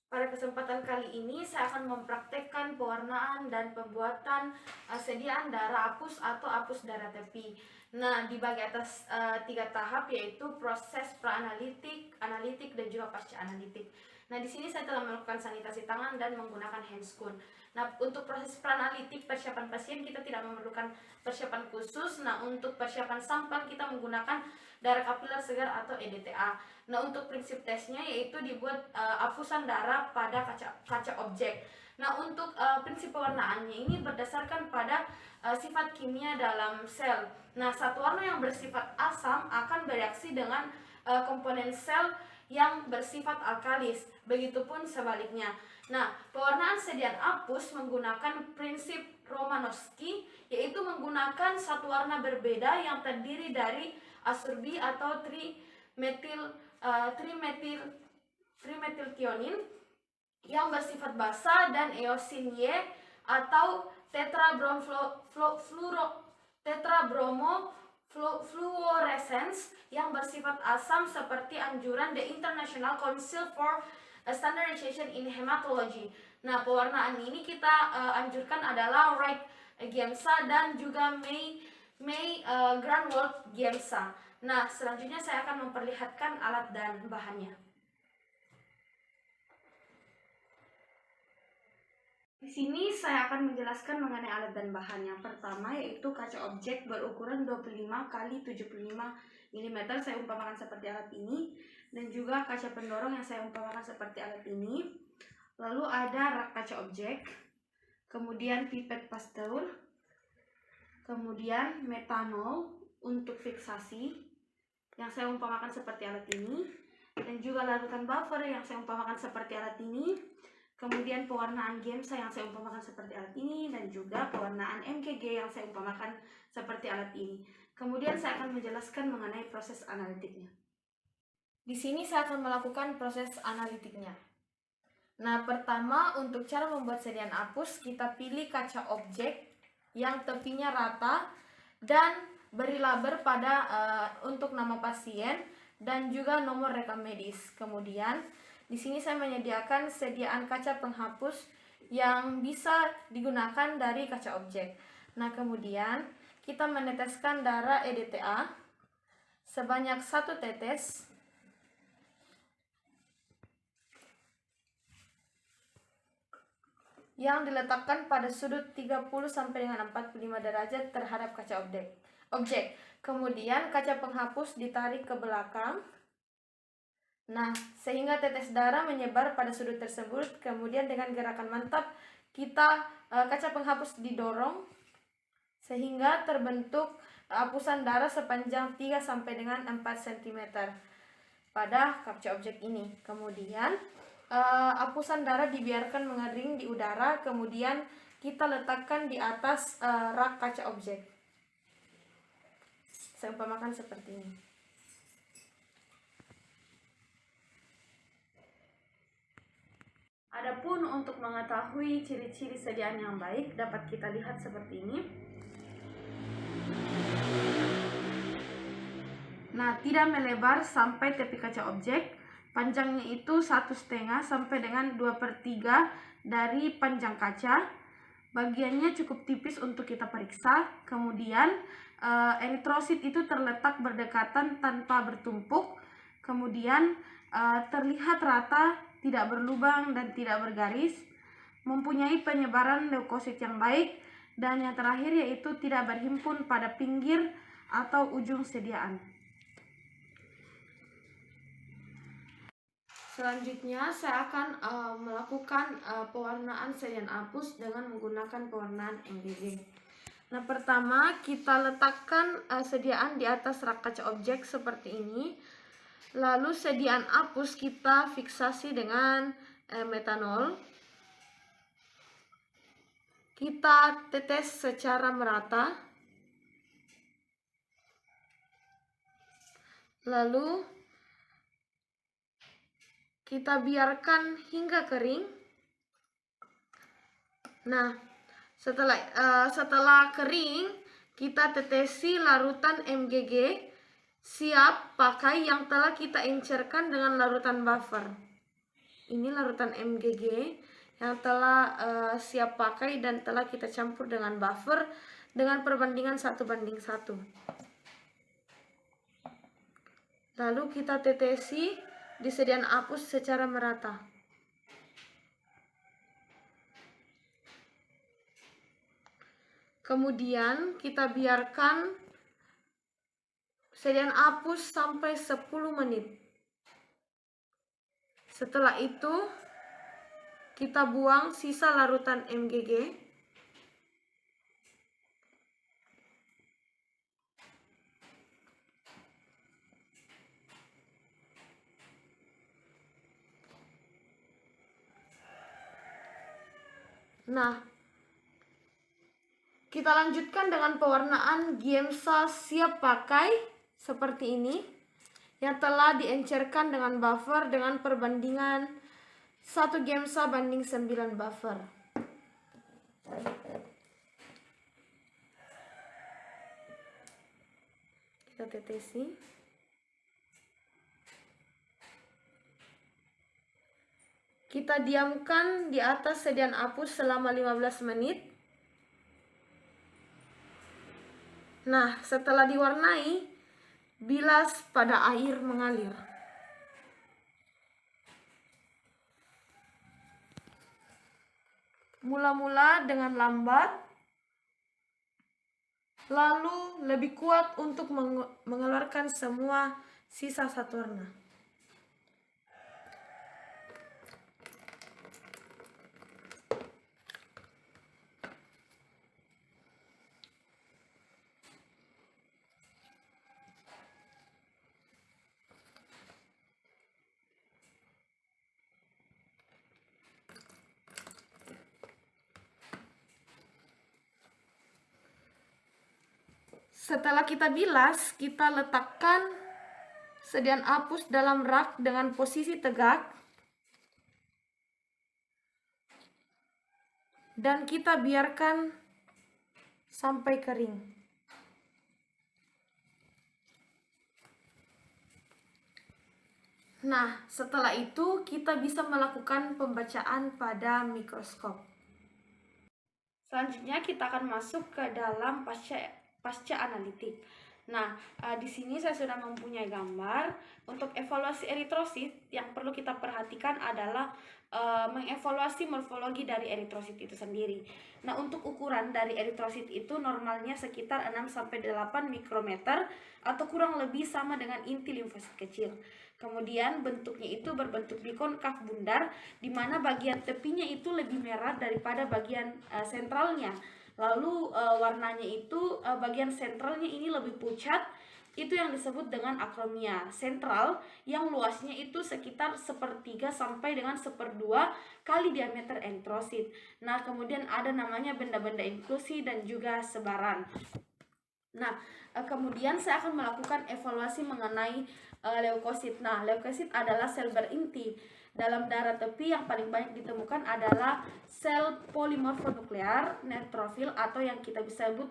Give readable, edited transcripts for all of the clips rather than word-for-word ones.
Pada kesempatan kali ini saya akan mempraktekkan pewarnaan dan pembuatan sediaan darah apus atau apus darah tepi. Nah, dibagi atas 3 tahap, yaitu proses pra-analitik, analitik, dan juga pasca analitik. Nah, di sini saya telah melakukan sanitasi tangan dan menggunakan handscoon. Nah, untuk proses pra-analitik persiapan pasien kita tidak memerlukan persiapan khusus. Nah, untuk persiapan sampel kita menggunakan darah kapiler segar atau EDTA. Nah, untuk prinsip tesnya yaitu dibuat apusan darah pada kaca objek. Nah, untuk prinsip pewarnaannya ini berdasarkan pada sifat kimia dalam sel. Nah, satu warna yang bersifat asam akan bereaksi dengan komponen sel yang bersifat alkalis. Begitupun sebaliknya. Nah, pewarnaan sediaan apus menggunakan prinsip Romanowski, yaitu menggunakan satu warna berbeda yang terdiri dari asurbi atau trimetilthionin yang bersifat basa dan eosin Y atau tetrabromofluorescence yang bersifat asam seperti anjuran The International Council for Standardization in Hematology. Nah, pewarnaan ini kita anjurkan adalah Wright Giemsa dan juga May Grunwald Giemsa. Nah, selanjutnya saya akan memperlihatkan alat dan bahannya. Di sini saya akan menjelaskan mengenai alat dan bahannya. Pertama yaitu kaca objek berukuran 25 x 75 mm, saya umpamakan seperti alat ini, dan juga kaca pendorong yang saya umpamakan seperti alat ini. Lalu ada rak kaca objek, kemudian pipet pasteur, kemudian metanol untuk fiksasi yang saya umpamakan seperti alat ini, dan juga larutan buffer yang saya umpamakan seperti alat ini. Kemudian pewarnaan Giemsa yang saya umpamakan seperti alat ini, dan juga pewarnaan MKG yang saya umpamakan seperti alat ini. Kemudian saya akan menjelaskan mengenai proses analitiknya. Di sini saya akan melakukan proses analitiknya. Nah, pertama untuk cara membuat sediaan apus, kita pilih kaca objek yang tepinya rata dan beri label pada untuk nama pasien dan juga nomor rekam medis. Kemudian di sini saya menyediakan sediaan kaca penghapus yang bisa digunakan dari kaca objek. Nah, kemudian kita meneteskan darah EDTA sebanyak 1 tetes yang diletakkan pada sudut 30 sampai dengan 45 derajat terhadap kaca objek. Kemudian kaca penghapus ditarik ke belakang. Nah, sehingga tetes darah menyebar pada sudut tersebut. Kemudian dengan gerakan mantap kaca penghapus didorong sehingga terbentuk apusan darah sepanjang 3 sampai dengan 4 cm pada kaca objek ini. Kemudian apusan darah dibiarkan mengering di udara, kemudian kita letakkan di atas rak kaca objek. Saya umpamakan seperti ini. Adapun untuk mengetahui ciri-ciri sediaan yang baik dapat kita lihat seperti ini. Nah, tidak melebar sampai tepi kaca objek. Panjangnya itu 1,5 sampai dengan 2/3 dari panjang kaca. Bagiannya cukup tipis untuk kita periksa. Kemudian eritrosit itu terletak berdekatan tanpa bertumpuk. Kemudian terlihat rata, tidak berlubang dan tidak bergaris, mempunyai penyebaran leukosit yang baik, dan yang terakhir yaitu tidak berhimpun pada pinggir atau ujung sediaan. Selanjutnya saya akan melakukan pewarnaan sediaan apus dengan menggunakan pewarnaan MKG. Nah, pertama kita letakkan sediaan di atas rak kaca objek seperti ini. Lalu sediaan apus kita fiksasi dengan metanol. Kita tetes secara merata. Lalu kita biarkan hingga kering. Nah, setelah kering, kita tetesi larutan MKG. Siap pakai yang telah kita encerkan dengan larutan buffer. Ini larutan mgg yang telah siap pakai dan telah kita campur dengan buffer dengan perbandingan 1:1. Lalu kita tetesi di sediaan apus secara merata. Kemudian kita biarkan sediaan apus sampai 10 menit. Setelah itu kita buang sisa larutan mgg. Nah, kita lanjutkan dengan pewarnaan Giemsa siap pakai seperti ini yang telah diencerkan dengan buffer dengan perbandingan 1 Giemsa banding 9 buffer. Kita tetesi. Kita diamkan di atas sediaan apus selama 15 menit. Nah, setelah diwarnai, bilas pada air mengalir. Mula-mula dengan lambat, lalu lebih kuat untuk mengeluarkan semua sisa satu warna. Setelah kita bilas, kita letakkan sediaan apus dalam rak dengan posisi tegak. Dan kita biarkan sampai kering. Nah, setelah itu kita bisa melakukan pembacaan pada mikroskop. Selanjutnya kita akan masuk ke dalam pasca analitik. Nah, di sini saya sudah mempunyai gambar. Untuk evaluasi eritrosit yang perlu kita perhatikan adalah mengevaluasi morfologi dari eritrosit itu sendiri. Nah, untuk ukuran dari eritrosit itu normalnya sekitar 6-8 mikrometer atau kurang lebih sama dengan inti limfosit kecil. Kemudian bentuknya itu berbentuk bikonkav bundar, di mana bagian tepinya itu lebih merah daripada bagian sentralnya. Lalu warnanya itu bagian sentralnya ini lebih pucat, itu yang disebut dengan akromia sentral, yang luasnya itu sekitar 1/3 sampai dengan 1/2 kali diameter eritrosit. Nah, kemudian ada namanya benda-benda inklusi dan juga sebaran. Nah, kemudian saya akan melakukan evaluasi mengenai leukosit. Nah, leukosit adalah sel berinti dalam darah tepi yang paling banyak ditemukan adalah sel polimorfonuklear neutrofil atau yang kita bisa sebut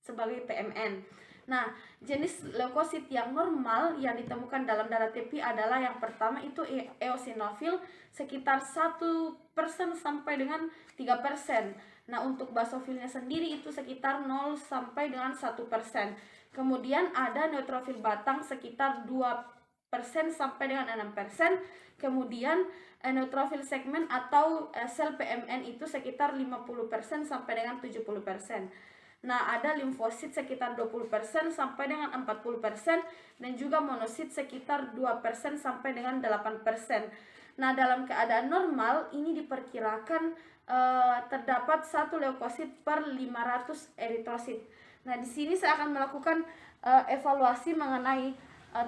sebagai PMN. Nah, jenis leukosit yang normal yang ditemukan dalam darah tepi adalah yang pertama itu eosinofil sekitar 1% sampai dengan 3%. Nah, untuk basofilnya sendiri itu sekitar 0 sampai dengan 1%. Kemudian ada neutrofil batang sekitar 2% sampai dengan 6%. Kemudian neutrofil segmen atau sel PMN itu sekitar 50% sampai dengan 70%. Nah, ada limfosit sekitar 20% sampai dengan 40% dan juga monosit sekitar 2% sampai dengan 8%. Nah, dalam keadaan normal ini diperkirakan terdapat 1 leukosit per 500 eritrosit. Nah, di sini saya akan melakukan evaluasi mengenai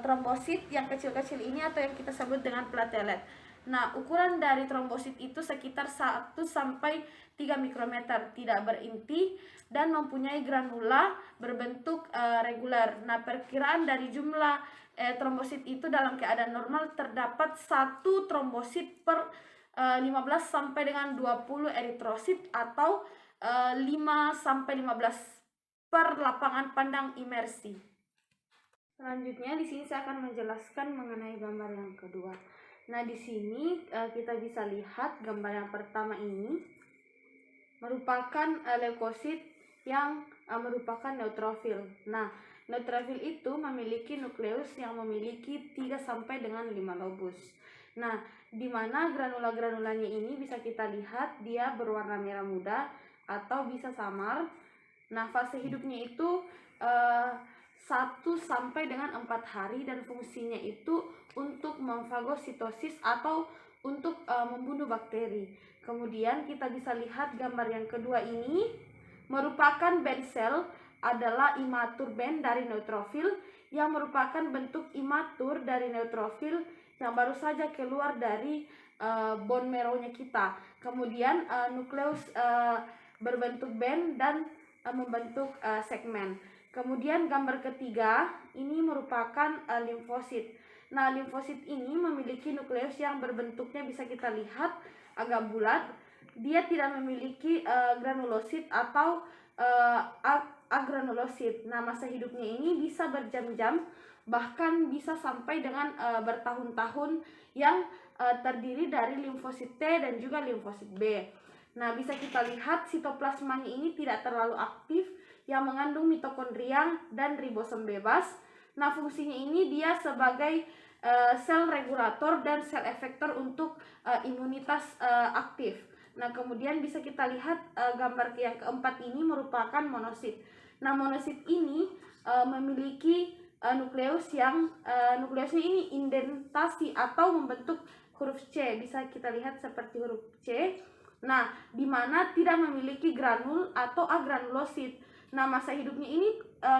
trombosit yang kecil-kecil ini atau yang kita sebut dengan platelet. Nah, ukuran dari trombosit itu sekitar 1 sampai 3 mikrometer, tidak berinti dan mempunyai granula berbentuk reguler. Nah, perkiraan dari jumlah trombosit itu dalam keadaan normal terdapat 1 trombosit per 15 sampai dengan 20 eritrosit atau 5 sampai 15 per lapangan pandang imersi. Selanjutnya di sini saya akan menjelaskan mengenai gambar yang kedua. Nah, di sini kita bisa lihat gambar yang pertama ini merupakan leukosit yang merupakan neutrofil. Nah, neutrofil itu memiliki nukleus yang memiliki 3 sampai dengan 5 lobus. Nah, di mana granula-granulanya ini bisa kita lihat dia berwarna merah muda atau bisa samar. Nah, fase hidupnya itu 1 sampai dengan 4 hari dan fungsinya itu untuk memfagositosis atau untuk membunuh bakteri. Kemudian kita bisa lihat gambar yang kedua ini merupakan band cell, adalah imatur band dari neutrofil yang merupakan bentuk imatur dari neutrofil yang baru saja keluar dari bone marrow-nya kita. Kemudian nukleus berbentuk band dan membentuk segmen. Kemudian gambar ketiga ini merupakan limfosit. Nah, limfosit ini memiliki nukleus yang berbentuknya bisa kita lihat agak bulat. Dia tidak memiliki granulosit atau agranulosit. Nah, masa hidupnya ini bisa berjam-jam, bahkan bisa sampai dengan bertahun-tahun, yang terdiri dari limfosit T dan juga limfosit B. Nah, bisa kita lihat sitoplasmanya ini tidak terlalu aktif, yang mengandung mitokondria dan ribosom bebas. Nah, fungsinya ini dia sebagai sel regulator dan sel efektor untuk imunitas aktif. Nah, kemudian bisa kita lihat gambar yang keempat ini merupakan monosit. Nah, monosit ini memiliki nukleus yang nukleusnya ini indentasi atau membentuk huruf C. Bisa kita lihat seperti huruf C. Nah, di mana tidak memiliki granul atau agranulosit. Nah, masa hidupnya ini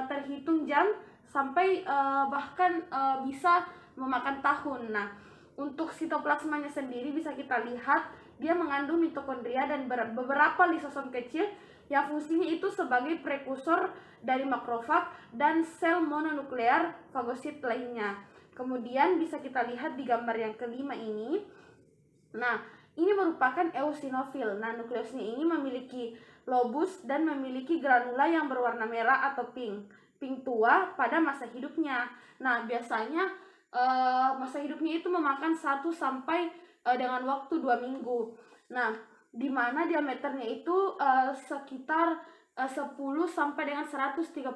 terhitung jam sampai bahkan bisa memakan tahun. Nah, untuk sitoplasmanya sendiri bisa kita lihat dia mengandung mitokondria dan beberapa lisosom kecil yang fungsinya itu sebagai prekursor dari makrofag dan sel mononuklear fagosit lainnya. Kemudian bisa kita lihat di gambar yang kelima ini. Nah, ini merupakan eosinofil. Nah, nukleusnya ini memiliki lobus dan memiliki granula yang berwarna merah atau pink tua pada masa hidupnya. Nah, biasanya masa hidupnya itu memakan 1 sampai dengan waktu 2 minggu. Nah, di mana diameternya itu sekitar 10 sampai dengan 134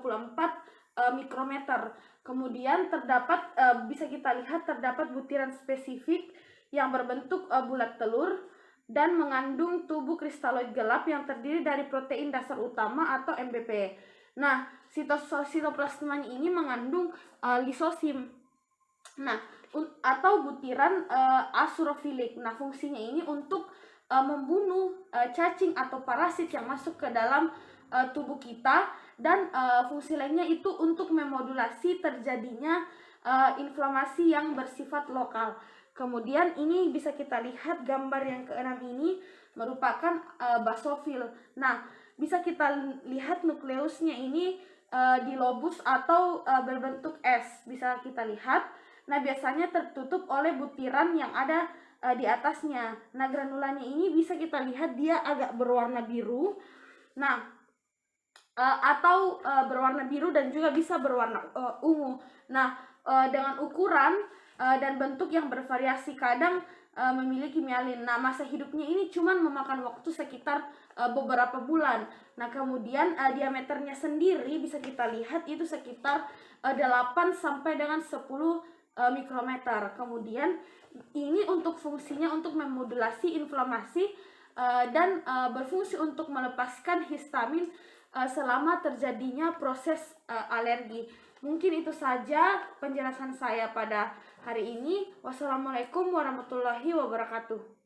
mikrometer. Kemudian terdapat bisa kita lihat terdapat butiran spesifik yang berbentuk bulat telur dan mengandung tubuh kristaloid gelap yang terdiri dari protein dasar utama atau MBP. Nah, sitoplasmanya ini mengandung lisosim. Nah, atau butiran asurofilik. Nah, fungsinya ini untuk membunuh cacing atau parasit yang masuk ke dalam tubuh kita, dan fungsi lainnya itu untuk memodulasi terjadinya inflamasi yang bersifat lokal. Kemudian ini bisa kita lihat gambar yang keenam ini merupakan basofil. Nah, bisa kita lihat nukleusnya ini di lobus atau berbentuk S, bisa kita lihat. Nah, biasanya tertutup oleh butiran yang ada di atasnya. Nah, granulanya ini bisa kita lihat dia agak berwarna biru. Nah, atau berwarna biru dan juga bisa berwarna ungu. Nah, dengan ukuran dan bentuk yang bervariasi, kadang memiliki mialin. Nah, masa hidupnya ini cuma memakan waktu sekitar beberapa bulan. Nah, kemudian diameternya sendiri bisa kita lihat itu sekitar 8 sampai dengan 10 mikrometer. Kemudian ini untuk fungsinya untuk memodulasi inflamasi dan berfungsi untuk melepaskan histamin selama terjadinya proses alergi. Mungkin itu saja penjelasan saya pada hari ini. Wassalamualaikum warahmatullahi wabarakatuh.